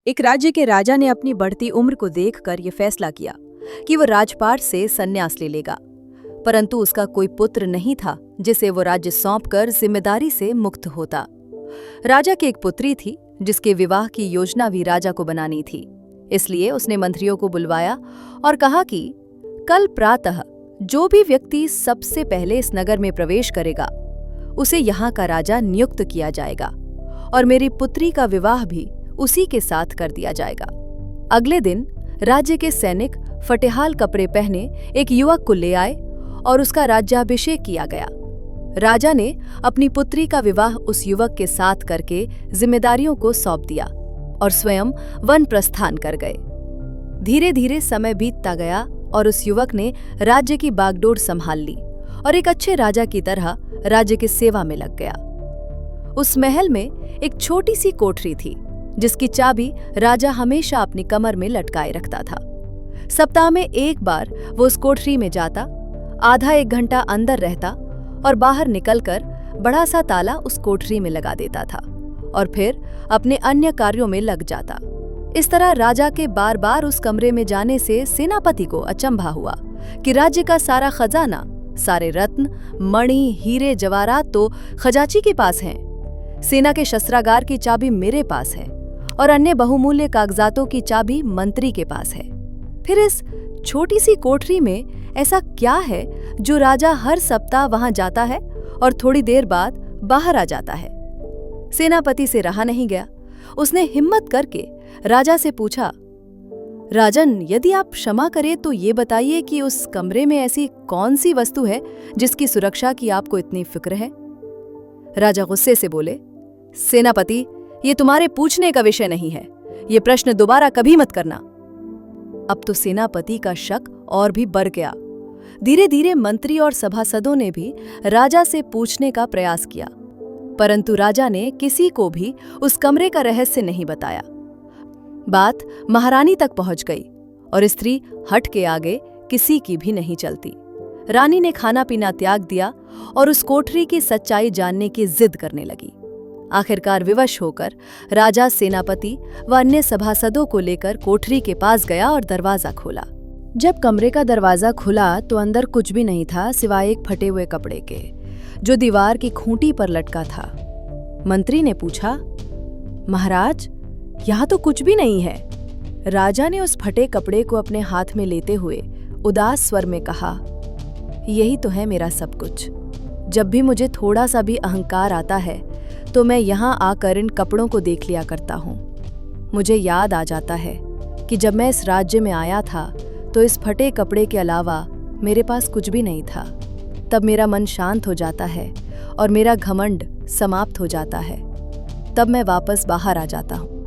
एक राज्य के राजा ने अपनी बढ़ती उम्र को देखकर यह फैसला किया कि वो राजपाट से संन्यास ले लेगा, परंतु उसका कोई पुत्र नहीं था जिसे वो राज्य सौंपकर जिम्मेदारी से मुक्त होता। राजा की एक पुत्री थी जिसके विवाह की योजना भी राजा को बनानी थी। इसलिए उसने मंत्रियों को बुलवाया और कहा कि कल प्रातः जो भी व्यक्ति सबसे पहले इस नगर में प्रवेश करेगा उसे यहाँ का राजा नियुक्त किया जाएगा और मेरी पुत्री का विवाह भी उसी के साथ कर दिया जाएगा। अगले दिन राज्य के सैनिक फटेहाल कपड़े पहने एक युवक को ले आए और उसका राज्याभिषेक किया गया। राजा ने अपनी पुत्री का विवाह उस युवक के साथ करके जिम्मेदारियों को सौंप दिया और स्वयं वन प्रस्थान कर गए। धीरे धीरे समय बीतता गया और उस युवक ने राज्य की बागडोर संभाल ली और एक अच्छे राजा की तरह राज्य की सेवा में लग गया। उस महल में एक छोटी सी कोठरी थी जिसकी चाबी राजा हमेशा अपनी कमर में लटकाए रखता था। सप्ताह में एक बार वो उस कोठरी में जाता, आधा एक घंटा अंदर रहता और बाहर निकलकर बड़ा सा ताला उस कोठरी में लगा देता था और फिर अपने अन्य कार्यों में लग जाता। इस तरह राजा के बार बार उस कमरे में जाने से सेनापति को अचंभा हुआ कि राज्य का सारा खजाना, सारे रत्न, मणि, हीरे, जवाहरात तो खजांची के पास हैं। सेना के शस्त्रागार की चाबी मेरे पास है और अन्य बहुमूल्य कागजातों की चाबी मंत्री के पास है। फिर इस छोटी सी कोठरी में ऐसा क्या है जो राजा हर सप्ताह वहां जाता है और थोड़ी देर बाद बाहर आ जाता है? सेनापति से रहा नहीं गया। उसने हिम्मत करके राजा से पूछा, राजन, यदि आप क्षमा करें तो ये बताइए कि उस कमरे में ऐसी कौन सी वस्तु है जिसकी सुरक्षा की आपको इतनी फिक्र है? राजा गुस्से से बोले, सेनापति, ये तुम्हारे पूछने का विषय नहीं है। ये प्रश्न दोबारा कभी मत करना। अब तो सेनापति का शक और भी बढ़ गया। धीरे धीरे मंत्री और सभासदों ने भी राजा से पूछने का प्रयास किया, परंतु राजा ने किसी को भी उस कमरे का रहस्य नहीं बताया। बात महारानी तक पहुंच गई और स्त्री हट के आगे किसी की भी नहीं चलती। रानी ने खाना पीना त्याग दिया और उस कोठरी की सच्चाई जानने की जिद करने लगी। आखिरकार विवश होकर राजा सेनापति व अन्य सभासदों को लेकर कोठरी के पास गया और दरवाजा खोला। जब कमरे का दरवाजा खुला तो अंदर कुछ भी नहीं था सिवाय एक फटे हुए कपड़े के जो दीवार की खूंटी पर लटका था। मंत्री ने पूछा, महाराज, यहाँ तो कुछ भी नहीं है। राजा ने उस फटे कपड़े को अपने हाथ में लेते हुए उदास स्वर में कहा, यही तो है मेरा सब कुछ। जब भी मुझे थोड़ा सा भी अहंकार आता है तो मैं यहाँ आकर इन कपड़ों को देख लिया करता हूँ। मुझे याद आ जाता है कि जब मैं इस राज्य में आया था तो इस फटे कपड़े के अलावा मेरे पास कुछ भी नहीं था। तब मेरा मन शांत हो जाता है और मेरा घमंड समाप्त हो जाता है। तब मैं वापस बाहर आ जाता हूँ।